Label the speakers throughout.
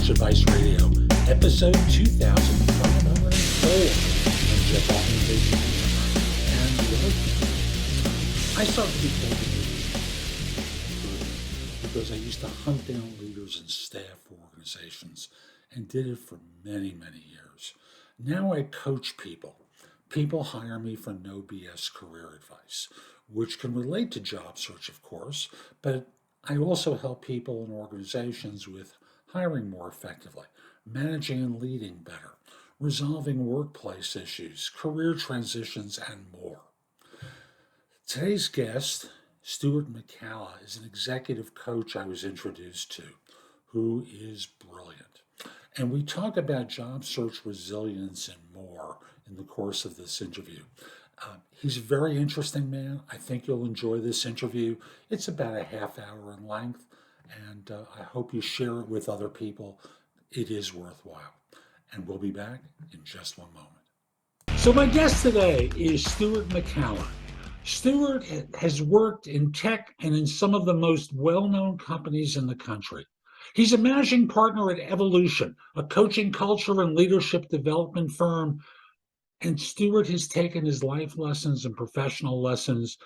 Speaker 1: Search Advice Radio, episode 2504. I'm Jeff Altman, and I started recording because I used to hunt down leaders and staff for organizations and did it for many, many years. Now I coach people. People hire me for no BS career advice, which can relate to job search, of course, but I also help people and organizations with hiring more effectively, managing and leading better, resolving workplace issues, career transitions, and more. Today's guest, Stuart McCalla, is an executive coach I was introduced to, who is brilliant. And we talk about job search resilience and more in the course of this interview. He's a very interesting man. I think you'll enjoy this interview. It's about a half hour in length, and I hope you share it with other people. It is worthwhile. And we'll be back in just one moment. So my guest today is Stuart McCalla. Stuart has worked in tech and in some of the most well-known companies in the country. He's a managing partner at Evolution, a coaching culture and leadership development firm. And Stuart has taken his life lessons and professional lessons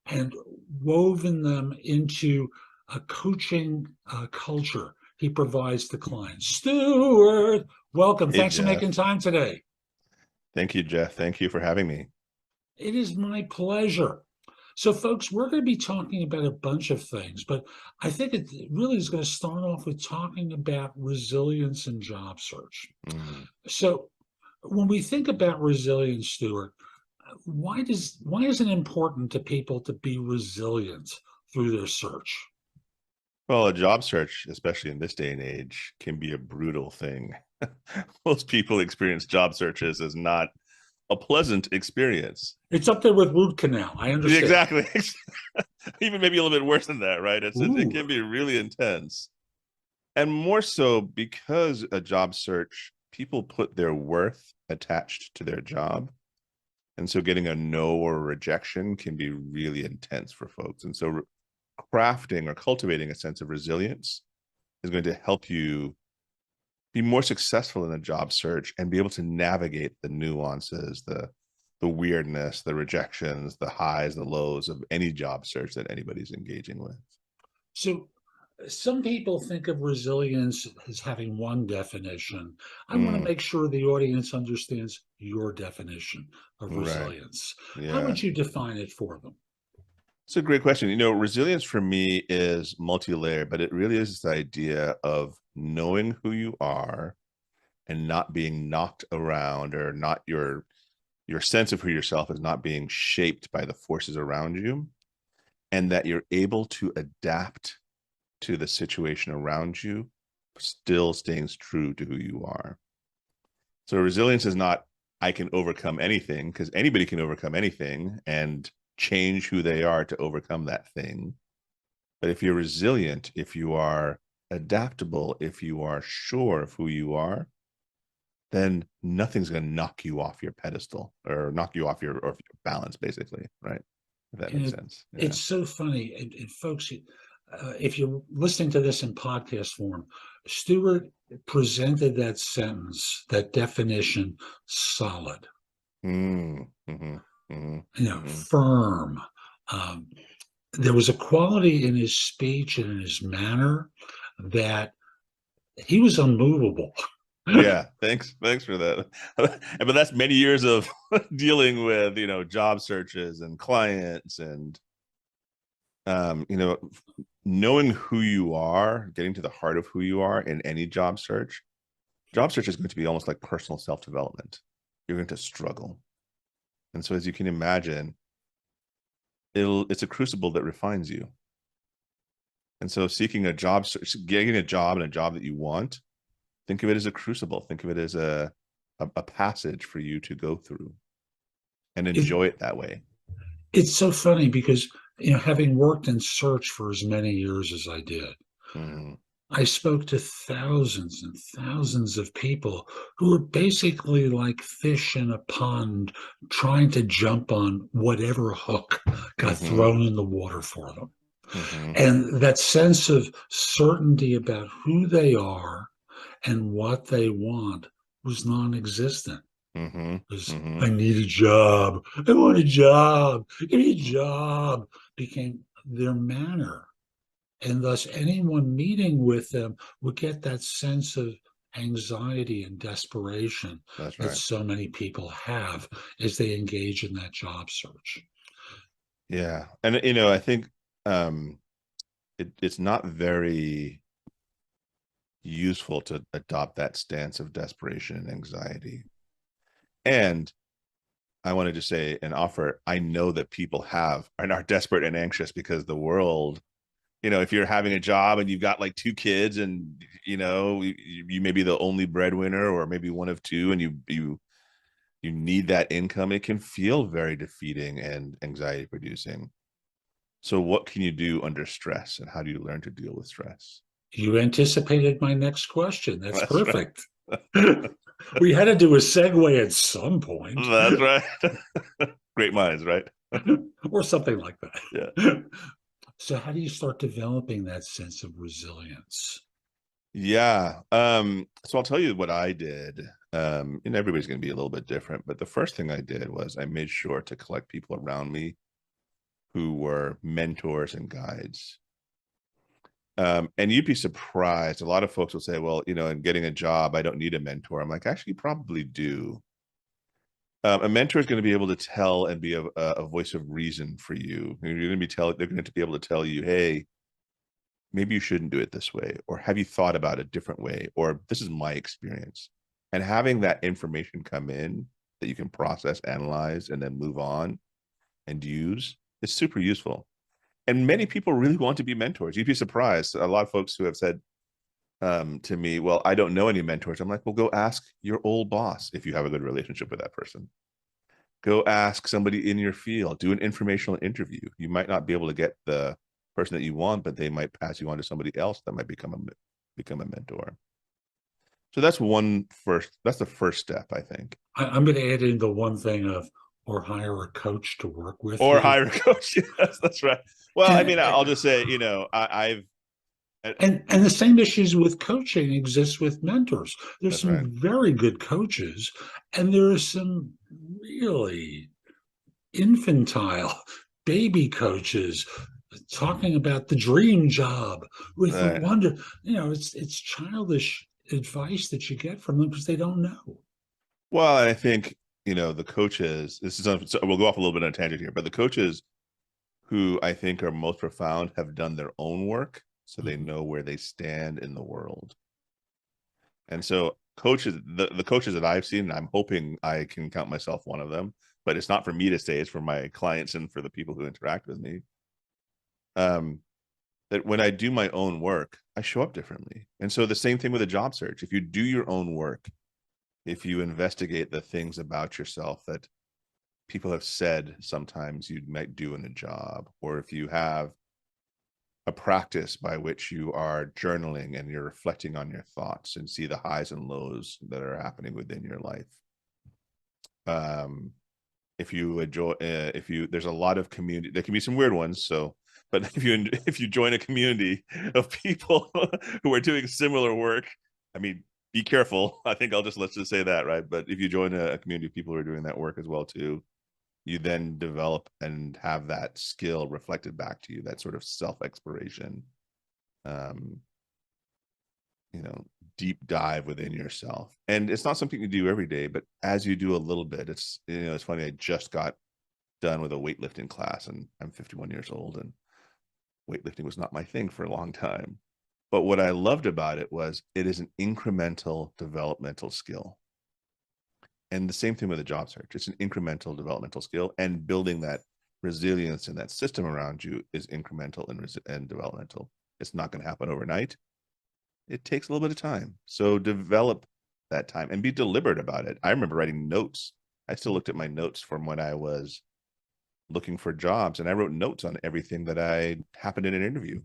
Speaker 1: and woven them into a coaching culture he provides to clients. Stuart, welcome.
Speaker 2: Hey,
Speaker 1: Thanks
Speaker 2: Jeff.
Speaker 1: for making time today.
Speaker 2: Thank you, Jeff. Thank you for having me.
Speaker 1: It is my pleasure. So, folks, we're going to be talking about a bunch of things, but I think it really is going to start off with talking about resilience in job search. So, when we think about resilience, Stuart, why is it important to people to be resilient through their search?
Speaker 2: Well, a job search, especially in this day and age, can be a brutal thing. Most people experience job searches as not a pleasant experience.
Speaker 1: It's up there with root canal. I understand.
Speaker 2: Exactly. Even maybe a little bit worse than that, right? It can be really intense. And more so because a job search, people put their worth attached to their job. And so getting a no or a rejection can be really intense for folks. And so crafting or cultivating a sense of resilience is going to help you be more successful in a job search and be able to navigate the nuances, the weirdness, the rejections, the highs, the lows of any job search that anybody's engaging with.
Speaker 1: So some people think of resilience as having one definition. I want to make sure the audience understands your definition of resilience.
Speaker 2: Right. Yeah.
Speaker 1: How would you define it for them?
Speaker 2: It's a great question. You know, resilience for me is multi-layered, but it really is this idea of knowing who you are and not being knocked around, or not your sense of who yourself is not being shaped by the forces around you, and that you're able to adapt to the situation around you, still staying true to who you are. So resilience is not, I can overcome anything, because anybody can overcome anything and change who they are to overcome that thing. But if you're resilient, if you are adaptable, if you are sure of who you are, then nothing's going to knock you off your pedestal or knock you off your balance, basically, right? If that makes sense. Yeah.
Speaker 1: It's so funny. And folks, if you're listening to this in podcast form, Stuart presented that sentence, that definition, solid. Firm. There was a quality in his speech and in his manner that he was unmovable.
Speaker 2: Yeah, thanks for that. But that's many years of dealing with, job searches and clients and, knowing who you are, getting to the heart of who you are in any job search. Job search is going to be almost like personal self-development. You're going to struggle. And so, as you can imagine, it's a crucible that refines you. And so seeking a job, getting a job and a job that you want, think of it as a crucible. Think of it as a passage for you to go through and enjoy it that way.
Speaker 1: It's so funny because, having worked in search for as many years as I did, I spoke to thousands and thousands of people who were basically like fish in a pond trying to jump on whatever hook got thrown in the water for them. And that sense of certainty about who they are and what they want was non-existent.
Speaker 2: Mm-hmm.
Speaker 1: Because
Speaker 2: Mm-hmm.
Speaker 1: I need a job. I want a job. Give me a job became their manner. And thus, anyone meeting with them would get that sense of anxiety and desperation
Speaker 2: That's
Speaker 1: that
Speaker 2: right.
Speaker 1: so many people have as they engage in that job search.
Speaker 2: Yeah. And you know, I think um it's not very useful to adopt that stance of desperation and anxiety. And I wanted to say and offer, I know that people have and are desperate and anxious because the world, you know, if you're having a job and you've got like two kids and you know, you may be the only breadwinner or maybe one of two and you need that income, it can feel very defeating and anxiety producing. So what can you do under stress and how do you learn to deal with stress?
Speaker 1: You anticipated my next question. That's
Speaker 2: That's right.
Speaker 1: perfect. We had to do a segue at some point,
Speaker 2: That's right. Great minds, right?
Speaker 1: or something like
Speaker 2: Yeah.
Speaker 1: that. So, how do you start developing that sense of resilience?
Speaker 2: Yeah. So I'll tell you what I did. And everybody's going to be a little bit different, but the first thing I did was I made sure to collect people around me who were mentors and guides. And you'd be surprised. A lot of folks will say, well, you know, in getting a job, I don't need a mentor. I'm like, actually, you probably do. A mentor is going to be able to tell and be a voice of reason for you. You're going to be they're going to be able to tell you, hey, maybe you shouldn't do it this way, or have you thought about a different way, or this is my experience. And having that information come in that you can process, analyze, and then move on and use is super useful. And many people really want to be mentors. You'd be surprised. A lot of folks who have said to me, well, I don't know any mentors. I'm like, well, go ask your old boss if you have a good relationship with that person. Go ask somebody in your field, do an informational interview. You might not be able to get the person that you want, but they might pass you on to somebody else that might become a mentor. So that's the first step, I think.
Speaker 1: I'm going to add in the one thing of, or hire a coach to work with
Speaker 2: Or
Speaker 1: you.
Speaker 2: hire a coach. Yes, that's right. Well, I mean, I'll
Speaker 1: And,
Speaker 2: just say, you know, I've
Speaker 1: and the same issues with coaching exists with mentors. There's
Speaker 2: that's right.
Speaker 1: some very good coaches, and there are some really infantile baby coaches talking about the dream job with the
Speaker 2: Right.
Speaker 1: wonder. It's childish advice that you get from them because they don't know.
Speaker 2: Well, I think, you know, the coaches, so we'll go off a little bit on a tangent here, but the coaches who I think are most profound have done their own work so they
Speaker 1: Mhm.
Speaker 2: know where they stand in the world. And so coaches, the coaches that I've seen, and I'm hoping I can count myself one of them, but it's not for me to say, it's for my clients and for the people who interact with me. Um, that when I do my own work, I show up differently. And so the same thing with a job search. If you do your own work, if you investigate the things about yourself that people have said sometimes you might do in a job, or if you have a practice by which you are journaling and you're reflecting on your thoughts and see the highs and lows that are happening within your life. Um, if you enjoy, if you, there's a lot of community, there can be some weird ones. So, but if you join a community of people who are doing similar work, I mean, be careful. I think let's just say that, right? But if you join a community of people who are doing that work as well too, you then develop and have that skill reflected back to you, that sort of self-exploration, um, you know, deep dive within yourself. And it's not something you do every day, but as you do a little bit, it's, you know, it's funny. I just got done with a weightlifting class and I'm 51 years old and weightlifting was not my thing for a long time. But what I loved about it was it is an incremental developmental skill. And the same thing with a job search. It's an incremental developmental skill, and building that resilience and that system around you is incremental and developmental. It's not going to happen overnight. It takes a little bit of time. So develop that time and be deliberate about it. I remember writing notes. I still looked at my notes from when I was looking for jobs, and I wrote notes on everything that I happened in an interview.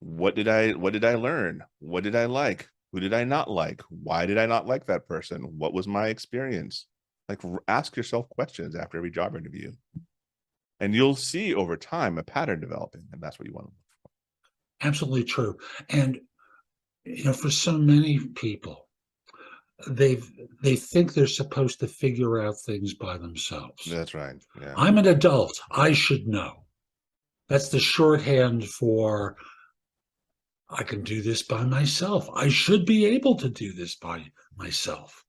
Speaker 2: What did I learn? What did I like? Who did I not like? Why did I not like that person? What was my experience? Like, ask yourself questions after every job interview, and you'll see over time a pattern developing, and that's what you want to look
Speaker 1: Absolutely true. And For so many people, they've they think they're supposed to figure out things by themselves.
Speaker 2: That's right. Yeah.
Speaker 1: I'm an adult. I should know. That's the shorthand for I can do this by myself. I should be able to do this by myself.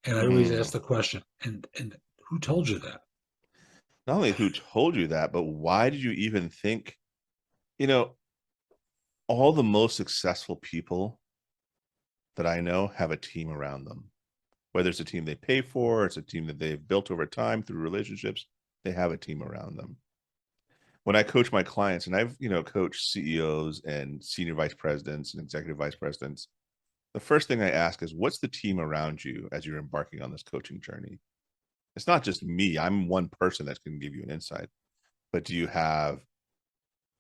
Speaker 1: And I always
Speaker 2: Hmm.
Speaker 1: ask the question, and who told you that?
Speaker 2: Not only who told you that, but why did you even think, you know, all the most successful people that I know have a team around them. Whether it's a team they pay for, it's a team that they've built over time through relationships, they have a team around them. When I coach my clients, and I've, coached CEOs and senior vice presidents and executive vice presidents, the first thing I ask is, what's the team around you as you're embarking on this coaching journey? It's not just me. I'm one person that can give you an insight, but do you have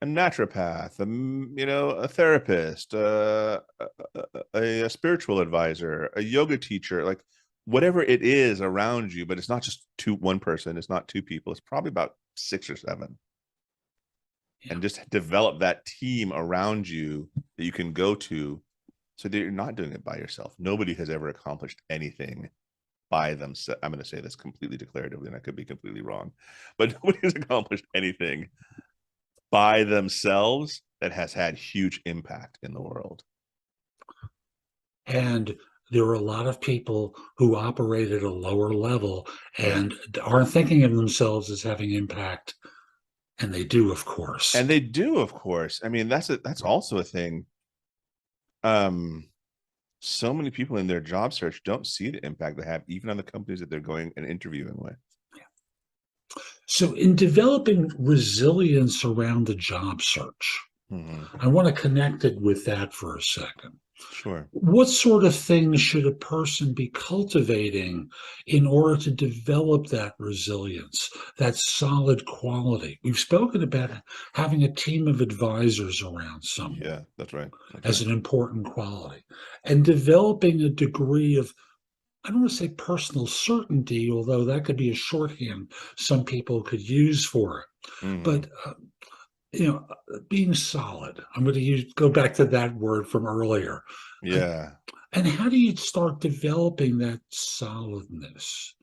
Speaker 2: a naturopath, a therapist, a spiritual advisor, a yoga teacher, like whatever it is around you, but it's not just one person, it's not two people, it's probably about 6 or 7.
Speaker 1: Yeah.
Speaker 2: And just develop that team around you that you can go to so that you're not doing it by yourself. Nobody has ever accomplished anything by themselves. I'm going to say this completely declaratively, and I could be completely wrong, but nobody has accomplished anything by themselves that has had huge impact in the world.
Speaker 1: And there are a lot of people who operate at a lower level
Speaker 2: Yeah.
Speaker 1: and aren't thinking of themselves as having impact. And they do, of
Speaker 2: And
Speaker 1: course.
Speaker 2: they do, of course. I mean, that's also a thing. Um, so many people in their job search don't see the impact they have, even on the companies that they're going and interviewing with.
Speaker 1: So, in developing resilience around the job search,
Speaker 2: Mm-hmm.
Speaker 1: I want to connect it with that for a second.
Speaker 2: Sure.
Speaker 1: What sort of things should a person be cultivating in order to develop that resilience, that solid quality? We've spoken about having a team of advisors around someone
Speaker 2: Yeah, that's right. That's
Speaker 1: as
Speaker 2: right.
Speaker 1: an important quality and developing a degree of, I don't want to say personal certainty, although that could be a shorthand some people could use for it.
Speaker 2: Mm-hmm.
Speaker 1: But being solid. I'm going to go back to that word from earlier. Uh,
Speaker 2: Yeah.
Speaker 1: and how do you start developing that solidness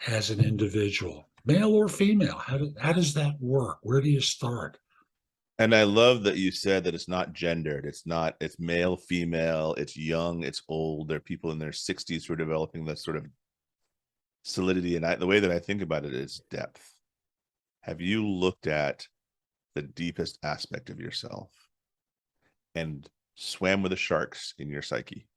Speaker 1: as an individual, male or female? How does that work? Where do you start?
Speaker 2: And I love that you said that it's not gendered. It's male, female, it's young, it's old. There are people in their 60s who are developing this sort of solidity. And the way that I think about it is depth. Have you looked at the deepest aspect of yourself and swam with the sharks in your psyche?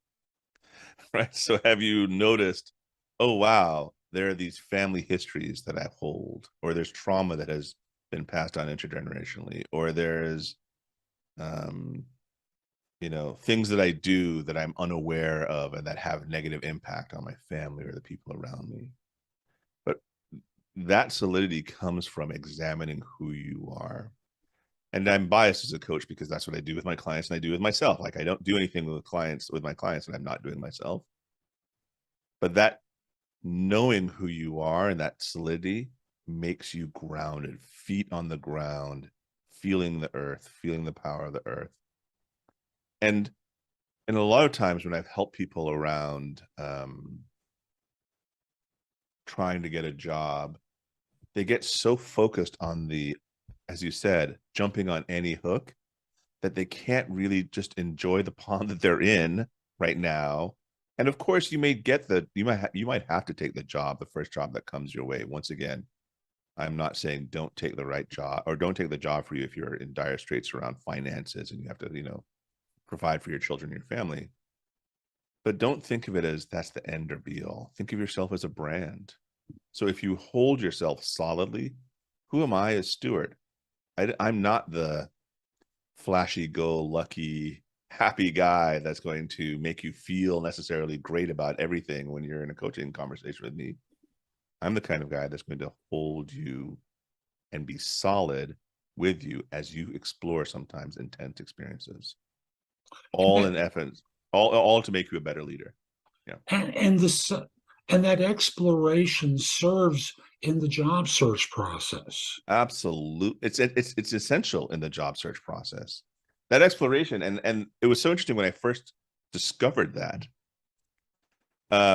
Speaker 2: Right. So have you noticed, oh, wow, there are these family histories that I hold, or there's trauma that has been passed on intergenerationally, or there's, um, things that I do that I'm unaware of and that have negative impact on my family or the people around me. But that solidity comes from examining who you are. And I'm biased as a coach because that's what I do with my clients and I do with myself. Like I don't do anything with my clients that I'm not doing myself. But that knowing who you are and that solidity makes you grounded, feet on the ground, feeling the earth, feeling the power of the earth. And a lot of times when I've helped people around trying to get a job, they get so focused on as you said, jumping on any hook that they can't really just enjoy the pond that they're in right now. And of course, you might have to take the first job that comes your way. Once again, I'm not saying don't take the right job or don't take the job for you if you're in dire straits around finances and you have to, provide for your children and your family. But don't think of it as that's the end or be all. Think of yourself as a brand. So if you hold yourself solidly, who am I as Stuart? I'm not the flashy go lucky happy guy that's going to make you feel necessarily great about everything when you're in a coaching conversation with me. I'm the kind of guy that's going to hold you and be solid with you as you explore sometimes intense experiences, all in essence, all to make you a better leader. Yeah.
Speaker 1: And that exploration serves in the job search process.
Speaker 2: Absolutely. It's essential in the job search process. that exploration, and it was so interesting when I first discovered that,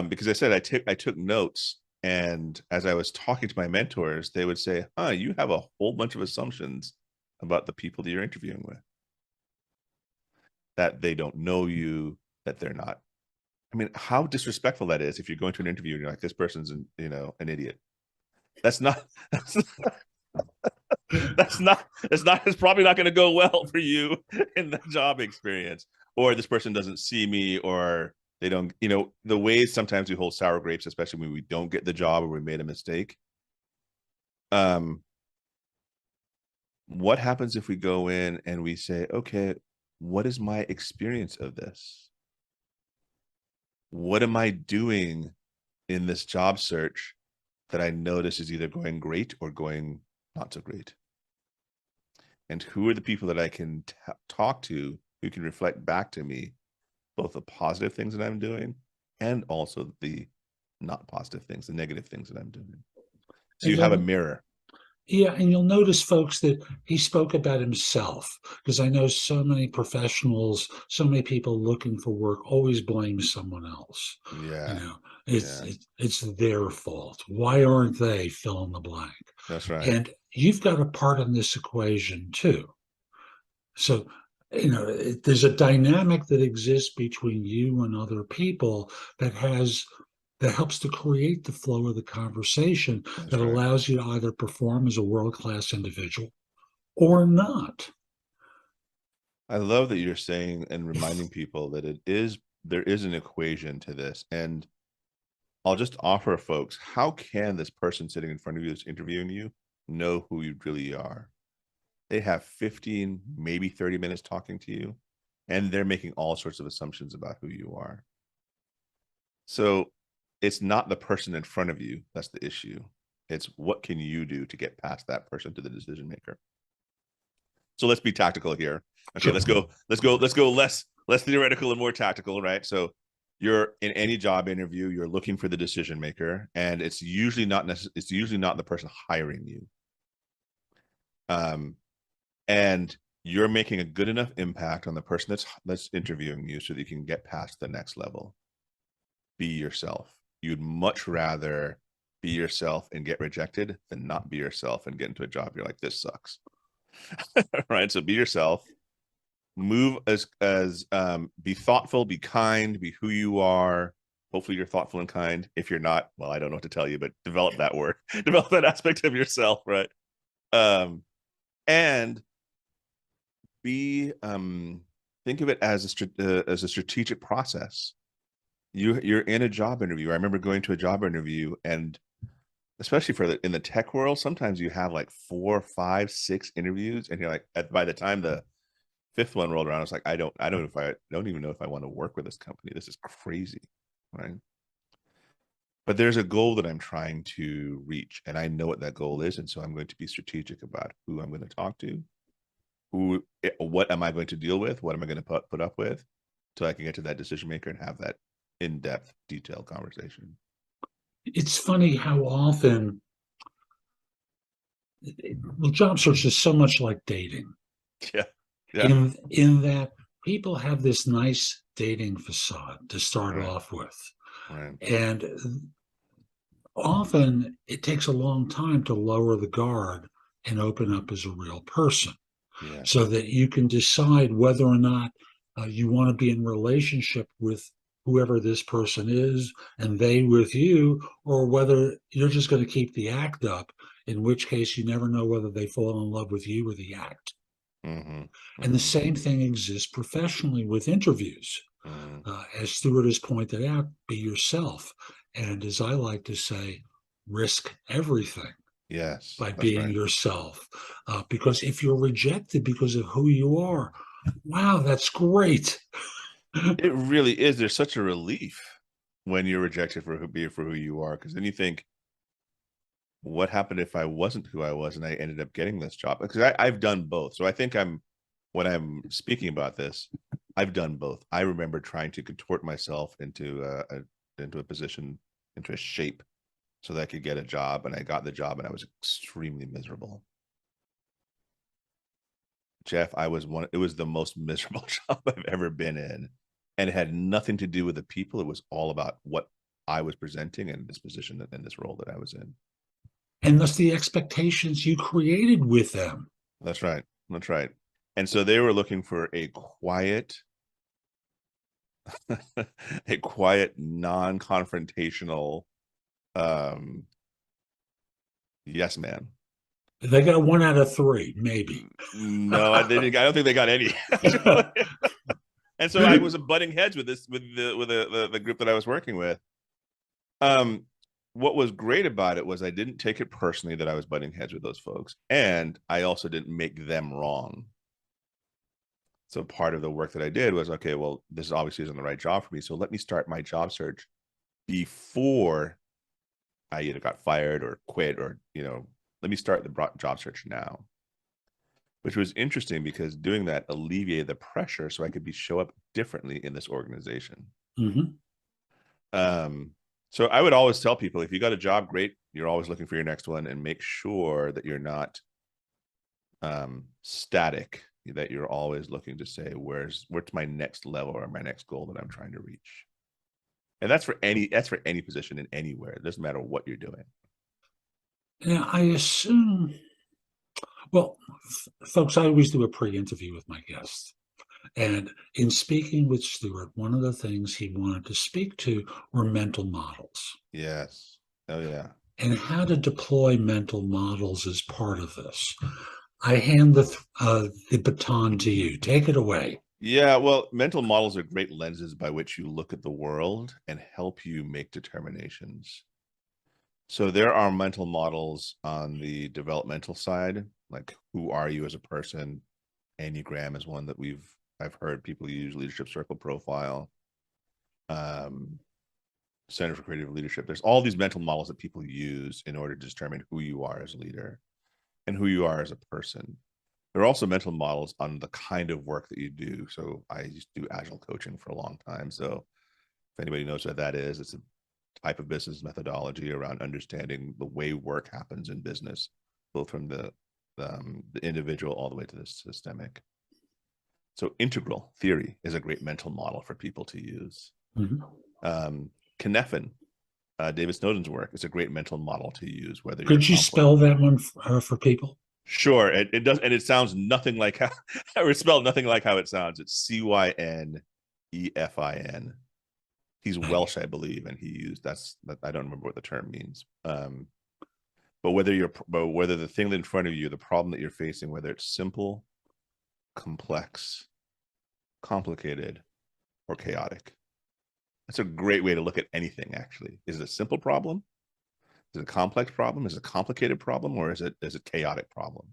Speaker 2: because I said I took notes, and as I was talking to my mentors, they would say, "Huh, you have a whole bunch of assumptions about the people that you're interviewing with, that they don't know you, that they're not." I mean, how disrespectful that is if you're going to an interview and you're like, "This person's an idiot." That's not that's it's probably not going to go well for you in the job experience. Or this person doesn't see me, or they don't, the ways sometimes we hold sour grapes, especially when we don't get the job or we made a mistake. um what happens if we go in and we say, okay, what is my experience of this? What am I doing in this job search that I notice is either going great or going not so great? And who are the people that I can talk to who can reflect back to me both the positive things that I'm doing and also the not positive things, the negative things that I'm doing. So
Speaker 1: And
Speaker 2: you have a
Speaker 1: you'll
Speaker 2: mirror.
Speaker 1: Yeah, and you'll notice, folks, that he spoke about himself, because I know so many professionals, so many people looking for work always blame someone else. You
Speaker 2: Yeah.
Speaker 1: know, it's
Speaker 2: Yeah.
Speaker 1: it's their fault. Why aren't they fill in the blank?
Speaker 2: That's right.
Speaker 1: And you've got a part in this equation too. So, there's a dynamic that exists between you and other people that helps to create the flow of the conversation that
Speaker 2: That's right.
Speaker 1: allows you to either perform as a world-class individual or not.
Speaker 2: I love that you're saying and reminding people that there is an equation to this. And I'll just offer folks, how can this person sitting in front of you that's interviewing you know who you really are? They have 15, maybe 30 minutes talking to you, and they're making all sorts of assumptions about who you are. So it's not the person in front of you that's the issue. It's what can you do to get past that person to the decision maker. So let's be tactical here. Okay,
Speaker 1: Sure.
Speaker 2: let's go less theoretical and more tactical, right? So you're in any job interview, you're looking for the decision maker, and it's usually not the person hiring you. And you're making a good enough impact on the person that's interviewing you so that you can get past the next level. Be yourself. You'd much rather be yourself and get rejected than not be yourself and get into a job you're like, this sucks. Right? So be yourself. Move as be thoughtful, be kind, be who you are. Hopefully you're thoughtful and kind. If you're not, well, I don't know what to tell you, but develop that word, develop that aspect of yourself, right? And be think of it as a strategic process. You're in a job interview. I remember going to a job interview, and especially in the tech world, sometimes you have like 4, 5, 6 interviews, and you're like, by the time the fifth one rolled around, I was like, I don't even know if I want to work with this company. This is crazy, right? But there's a goal that I'm trying to reach, and I know what that goal is, and so I'm going to be strategic about who I'm going to talk to, what am I going to deal with, what am I going to put up with, till I can get to that decision maker and have that in-depth, detailed conversation.
Speaker 1: It's funny how often, well, job search is so much like dating,
Speaker 2: Yeah, yeah,
Speaker 1: in that people have this nice dating facade to start
Speaker 2: right,
Speaker 1: off with.
Speaker 2: right,
Speaker 1: And often it takes a long time to lower the guard and open up as a real person, so
Speaker 2: yes,
Speaker 1: that you can decide whether or not you want to be in relationship with whoever this person is and they with you, or whether you're just going to keep the act up, in which case you never know whether they fall in love with you or the act.
Speaker 2: mm-hmm,
Speaker 1: And the
Speaker 2: mm-hmm,
Speaker 1: same thing exists professionally with interviews.
Speaker 2: mm-hmm.
Speaker 1: As Stuart has pointed out, be yourself. And as I like to say, risk everything
Speaker 2: Yes,
Speaker 1: by
Speaker 2: that's
Speaker 1: being
Speaker 2: right.
Speaker 1: yourself. Because if you're rejected because of who you are, wow, that's great.
Speaker 2: It really is. There's such a relief when you're rejected for who you are, because then you think, what happened if I wasn't who I was and I ended up getting this job? Because I've done both. So I think when I'm speaking about this, I've done both. I remember trying to contort myself into a position, into a shape, so that I could get a job, and I got the job, and I was extremely miserable. Jeff, it was the most miserable job I've ever been in. And it had nothing to do with the people. It was all about what I was presenting and this position and this role that I was in.
Speaker 1: And thus the expectations you created with them.
Speaker 2: That's right. That's right. And so they were looking for a quiet, a quiet, non-confrontational, um, yes, man.
Speaker 1: They got 1 out of 3, maybe.
Speaker 2: No, they didn't. I don't think they got any. Actually. And so I was butting heads with the group that I was working with. Um, what was great about it was I didn't take it personally that I was butting heads with those folks, and I also didn't make them wrong. So part of the work that I did was, okay, well, this obviously isn't the right job for me, so let me start my job search before I either got fired or quit, or let me start the job search now. Which was interesting because doing that alleviated the pressure so I could show up differently in this organization.
Speaker 1: Mm-hmm.
Speaker 2: So I would always tell people, if you got a job, great. You're always looking for your next one, and make sure that you're not static, that you're always looking to say, what's my next level or my next goal that I'm trying to reach? And that's for any position in anywhere. It doesn't matter what you're doing.
Speaker 1: Yeah, I assume, well, folks, I always do a pre-interview with my guests. And in speaking with Stuart, one of the things he wanted to speak to were mental models
Speaker 2: Yes. Oh, yeah.
Speaker 1: and how to deploy mental models as part of this. I hand the baton to you. Take it away.
Speaker 2: Yeah, well, mental models are great lenses by which you look at the world and help you make determinations. So there are mental models on the developmental side, like who are you as a person? Enneagram is one that I've heard people use, leadership circle profile, um, Center for Creative Leadership. There's all these mental models that people use in order to determine who you are as a leader and who you are as a person. There are also mental models on the kind of work that you do. So I used to do agile coaching for a long time. So if anybody knows what that is, it's a type of business methodology around understanding the way work happens in business, both from the individual all the way to the systemic. So integral theory is a great mental model for people to use.
Speaker 1: Mm-hmm.
Speaker 2: Cynefin, David Snowden's work, is a great mental model to use, whether you're
Speaker 1: Could you spell that one for people?
Speaker 2: Sure, it does, and it sounds nothing like how it's spelled. Nothing like how it sounds. It's Cynefin. He's Welsh, I believe, and he used I don't remember what the term means. But whether the thing in front of you, the problem that you're facing, whether it's simple, complex, complicated, or chaotic, that's a great way to look at anything. Actually, is it a simple problem? Is it a complex problem? Is it a complicated problem, or is it a chaotic problem?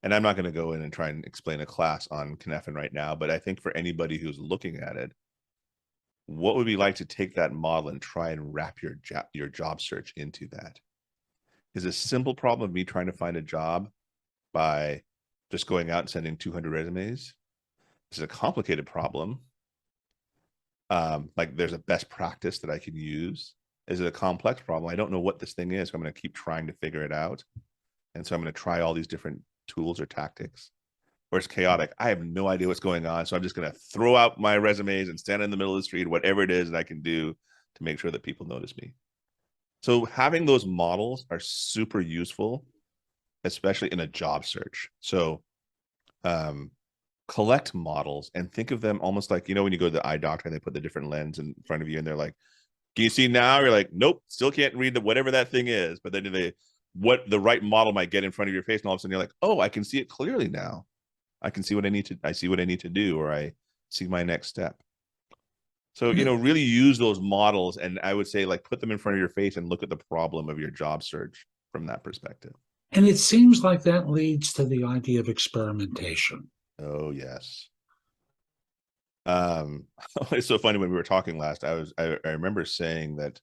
Speaker 2: And I'm not going to go in and try and explain a class on Cynefin right now, but I think for anybody who's looking at it, what would it be like to take that model and try and wrap your job search into that? Is a simple problem of me trying to find a job by just going out and sending 200 resumes? Is it a complicated problem? Like there's a best practice that I can use? Is it a complex problem? I don't know what this thing is. So I'm going to keep trying to figure it out. And so I'm going to try all these different tools or tactics. Or it's chaotic. I have no idea what's going on. So I'm just going to throw out my resumes and stand in the middle of the street, whatever it is that I can do to make sure that people notice me. So having those models are super useful, especially in a job search. So collect models and think of them almost like, when you go to the eye doctor and they put the different lens in front of you and they're like, can you see now? You're like, nope, still can't read whatever that thing is. But then what the right model might get in front of your face, and all of a sudden you're like, oh, I can see it clearly now. I can see I see what I need to do, or I see my next step. So, really use those models, and I would say put them in front of your face and look at the problem of your job search from that perspective.
Speaker 1: And it seems like that leads to the idea of experimentation.
Speaker 2: Oh, yes. It's so funny when we were talking last, I remember saying that,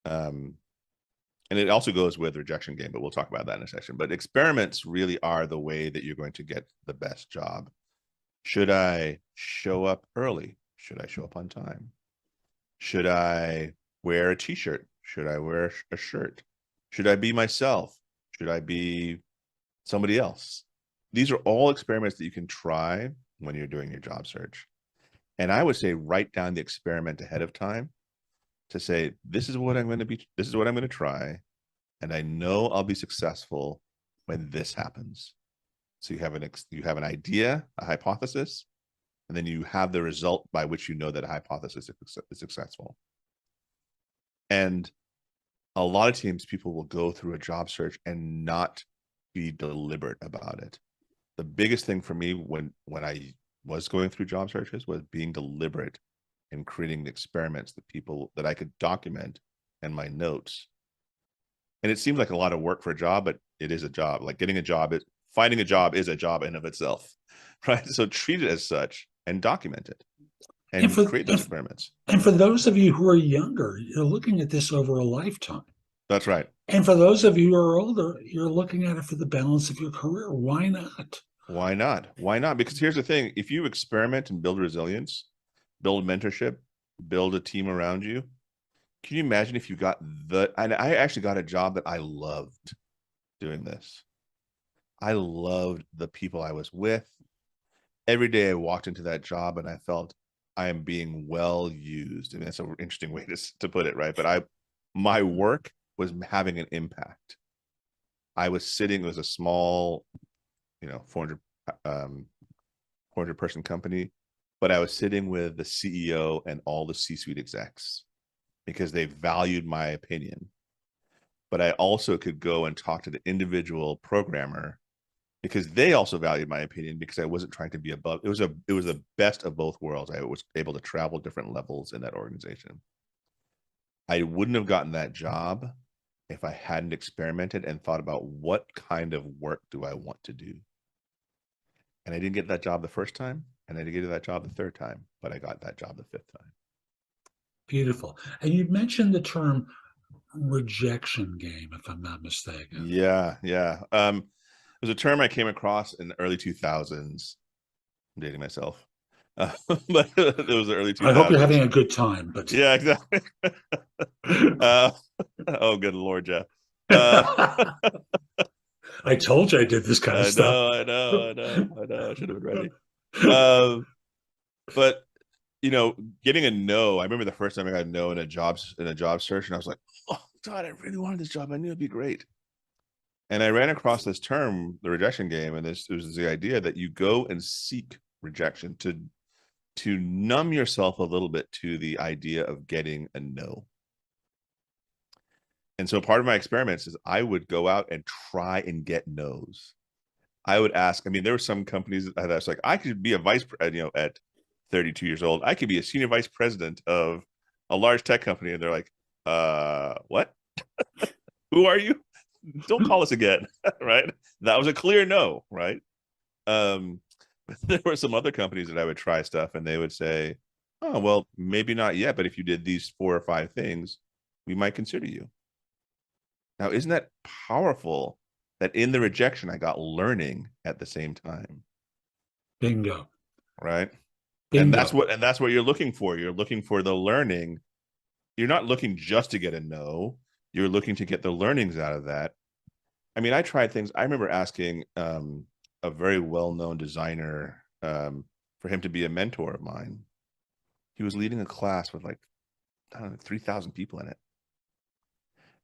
Speaker 2: and it also goes with rejection game, but we'll talk about that in a section. But experiments really are the way that you're going to get the best job. Should I show up early? Should I show up on time? Should I wear a t-shirt? Should I wear a shirt? Should I be myself? Should I be somebody else? these are all experiments that you can try when you're doing your job search. And I would say write down the experiment ahead of time to say, this is what I'm going to be, this is what I'm going to try. And I know I'll be successful when this happens. So you have an idea, a hypothesis, and then you have the result by which you know that a hypothesis is successful. And a lot of times people will go through a job search and not be deliberate about it. The biggest thing for me when I was going through job searches was being deliberate in creating the experiments that I could document in my notes. And it seems like a lot of work for a job, but it is a job. Like finding a job is a job in of itself, right? So treat it as such and document it
Speaker 1: And
Speaker 2: and
Speaker 1: for
Speaker 2: create those experiments.
Speaker 1: and for those of you who are younger, you're looking at this over a lifetime.
Speaker 2: That's right.
Speaker 1: And for those of you who are older, you're looking at it for the balance of your career. Why not?
Speaker 2: Why not? Why not? Because here's the thing. If you experiment and build resilience, build mentorship, build a team around you, can you imagine if you got and I actually got a job that I loved doing this. I loved the people I was with. Every day I walked into that job and I felt I am being well used. I mean, that's an interesting way to put it, right? But my work was having an impact. I was sitting, it was a small, 400 person company, but I was sitting with the CEO and all the C-suite execs because they valued my opinion. But I also could go and talk to the individual programmer because they also valued my opinion because I wasn't trying to be above. It was the best of both worlds. I was able to travel different levels in that organization. I wouldn't have gotten that job if I hadn't experimented and thought about what kind of work do I want to do. And I didn't get that job the first time, and I didn't get that job the third time, but I got that job the fifth time.
Speaker 1: Beautiful. And you mentioned the term rejection game, if I'm not mistaken.
Speaker 2: Yeah. It was a term I came across in the early 2000s. I'm dating myself. But it was the early 2000s.
Speaker 1: I hope you're having a good time, but
Speaker 2: yeah, exactly. Oh, good Lord, Jeff.
Speaker 1: I told you I did this kind of stuff.
Speaker 2: I know. I should have been ready. But getting a no. I remember the first time I got a no in a job search, and I was like, "Oh God, I really wanted this job. I knew it'd be great." And I ran across this term, the rejection game, and this was the idea that you go and seek rejection to numb yourself a little bit to the idea of getting a no. And so part of my experiments is I would go out and try and get no's. I would ask. I mean, there were some companies that was like, I could be a vice, at 32 years old, I could be a senior vice president of a large tech company, and they're like, what? Who are you? Don't call us again, right? That was a clear no, right? There were some other companies that I would try stuff, and they would say, oh, well, maybe not yet, but if you did these 4 or 5 things, we might consider you. Now, isn't that powerful that in the rejection, I got learning at the same time?
Speaker 1: Bingo.
Speaker 2: Right.
Speaker 1: Bingo.
Speaker 2: And that's what you're looking for. You're looking for the learning. You're not looking just to get a no. You're looking to get the learnings out of that. I mean, I tried things. I remember asking a very well-known designer for him to be a mentor of mine. He was leading a class with like, I don't know, 3,000 people in it.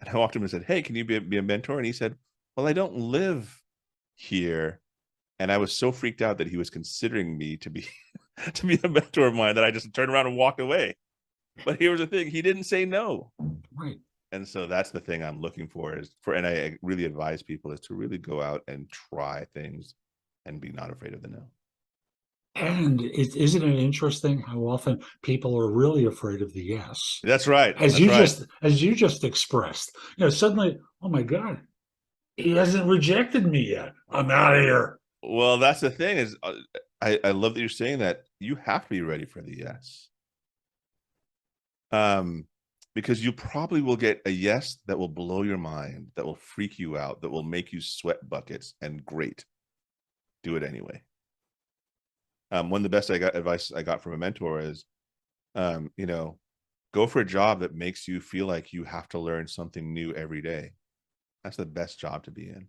Speaker 2: And I walked him and said, hey, can you be a mentor? And he said, well, I don't live here. And I was so freaked out that he was considering me to be to be a mentor of mine that I just turned around and walked away. But here was the thing, he didn't say no.
Speaker 1: Right.
Speaker 2: And so that's the thing I'm looking for and I really advise people is to really go out and try things and be not afraid of the no.
Speaker 1: And isn't it interesting how often people are really afraid of the yes?
Speaker 2: That's right.
Speaker 1: As
Speaker 2: That's
Speaker 1: you just expressed, suddenly, oh my God, he hasn't rejected me yet. I'm out of here.
Speaker 2: Well, that's the thing is, I love that you're saying that. You have to be ready for the yes. Because you probably will get a yes that will blow your mind, that will freak you out, that will make you sweat buckets, and great. Do it anyway. One of the best advice I got from a mentor is, go for a job that makes you feel like you have to learn something new every day. That's the best job to be in.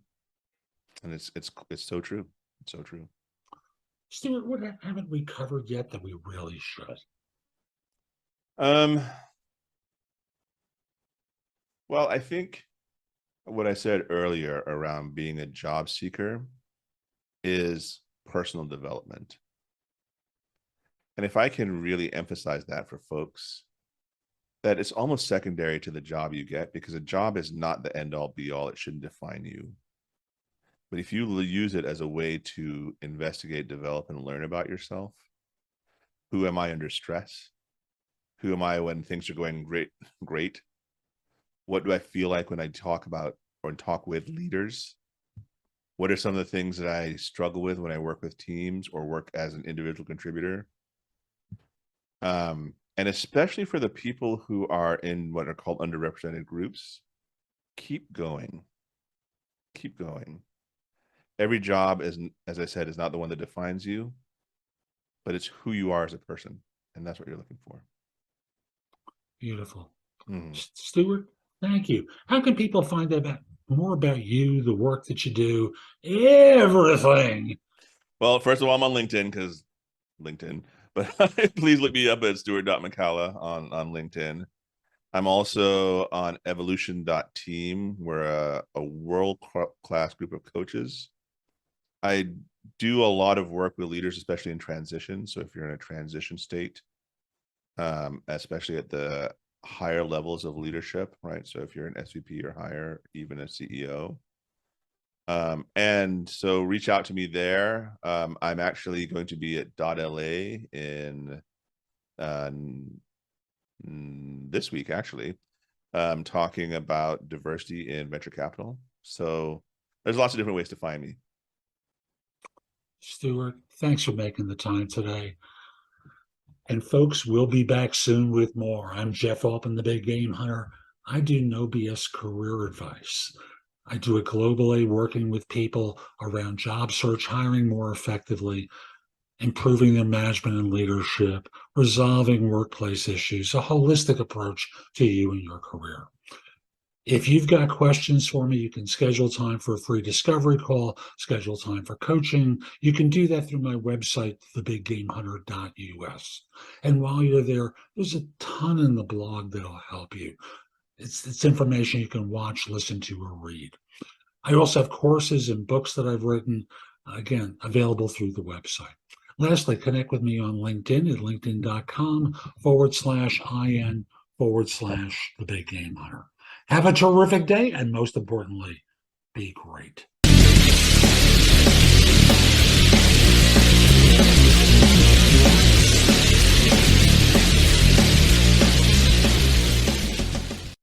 Speaker 2: And it's so true. It's so true.
Speaker 1: Stuart, what haven't we covered yet that we really should?
Speaker 2: Well, I think what I said earlier around being a job seeker is personal development. And if I can really emphasize that for folks, that it's almost secondary to the job you get, because a job is not the end all be all. It shouldn't define you. But if you use it as a way to investigate, develop, and learn about yourself, who am I under stress? Who am I when things are going great? What do I feel like when I talk about or talk with leaders? What are some of the things that I struggle with when I work with teams or work as an individual contributor? And especially for the people who are in what are called underrepresented groups, keep going. Keep going. Every job is, as I said, is not the one that defines you, but it's who you are as a person. And that's what you're looking for.
Speaker 1: Beautiful.
Speaker 2: Mm-hmm.
Speaker 1: Stuart, thank you. How can people find out more about you, the work that you do, everything?
Speaker 2: Well, first of all, I'm on LinkedIn because LinkedIn, but please look me up at Stuart.McCalla on LinkedIn. I'm also on evolution.team. We're a world-class group of coaches. I do a lot of work with leaders, especially in transition. So if you're in a transition state, especially at the higher levels of leadership, right? So if you're an SVP or higher, even a CEO. And so reach out to me there. I'm actually going to be at .LA in this week, actually, talking about diversity in venture capital. So there's lots of different ways to find me.
Speaker 1: Stuart, thanks for making the time today. And folks, we'll be back soon with more. I'm Jeff Altman, the Big Game Hunter. I do no BS career advice. I do it globally, working with people around job search, hiring more effectively, improving their management and leadership, resolving workplace issues, a holistic approach to you and your career. If you've got questions for me, you can schedule time for a free discovery call, schedule time for coaching. You can do that through my website, thebiggamehunter.us. And while you're there, there's a ton in the blog that'll help you. It's information you can watch, listen to, or read. I also have courses and books that I've written, again, available through the website. Lastly, connect with me on LinkedIn at linkedin.com/IN/the Big Game Hunter. Have a terrific day, and most importantly, be great.